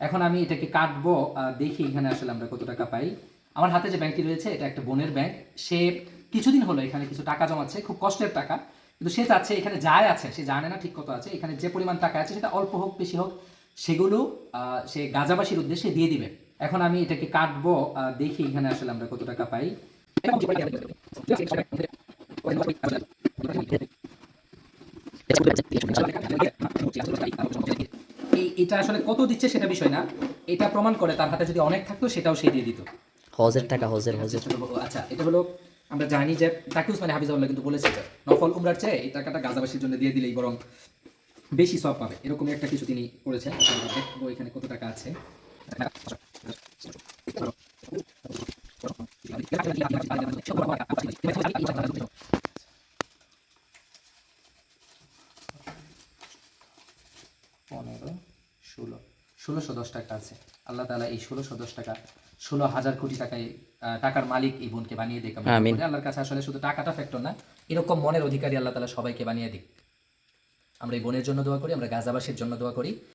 এখন আমি এটাকে কাটবো, দেখি এখানে আসলে আমরা কত টাকা পাই। আমার হাতে যে ব্যাংকটি রয়েছে এটা একটা বোনের ব্যাংক। সে কিছুদিন হলো এখানে কিছু টাকা জমাচ্ছে, খুব কষ্টের টাকা, কিন্তু সে চাচ্ছে এখানে যায় আছে, সে জানে না ঠিক কত আছে, এখানে যে পরিমাণ টাকা আছে সেটা অল্প হোক বেশি হোক সেগুলো সে গাজাবাসীর উদ্দেশ্যে দিয়ে দিবে। এখন আমি এটাকে কাটবো, দেখি এখানে আসলে আমরা কত টাকা পাই। এটা আসলে কত দিচ্ছে সেটা বিষয় না, এটা প্রমাণ করে তার হাতে যদি অনেক থাকতো সেটাও সে দিয়ে দিত। হজের টাকা, হজের হজের আচ্ছা, এটা হলো আমরা জানি যে তাকে উসমানী হাফিজাহুল্লাহ কিন্তু বলেছে যে নফল উমরার চেয়ে এই টাকাটা গাজাবাসীর জন্য দিয়ে দিলেই বরং বেশি সব পাবে, এরকমই একটা কিছু তিনি করেছেন। আমরা দেখবো এখানে কত টাকা আছে। পনেরো, ষোলো, 1610 টাকা আছে। আল্লাহ তাআলা এই 1610 টাকা 16,000 কোটি টাকায় টাকার মালিক এই বোনকে বানিয়ে দিক। আমরা আমিন। দোয়া করি আল্লাহর কাছে, আসলে শুধু টাকাটা ফ্যাক্টর না, এরকম মনের অধিকারী আল্লাহ তাআলা সবাইকে বানিয়ে দিক। আমরা এই বোনের জন্য দোয়া করি, আমরা গাজাবাসীর জন্য দোয়া করি।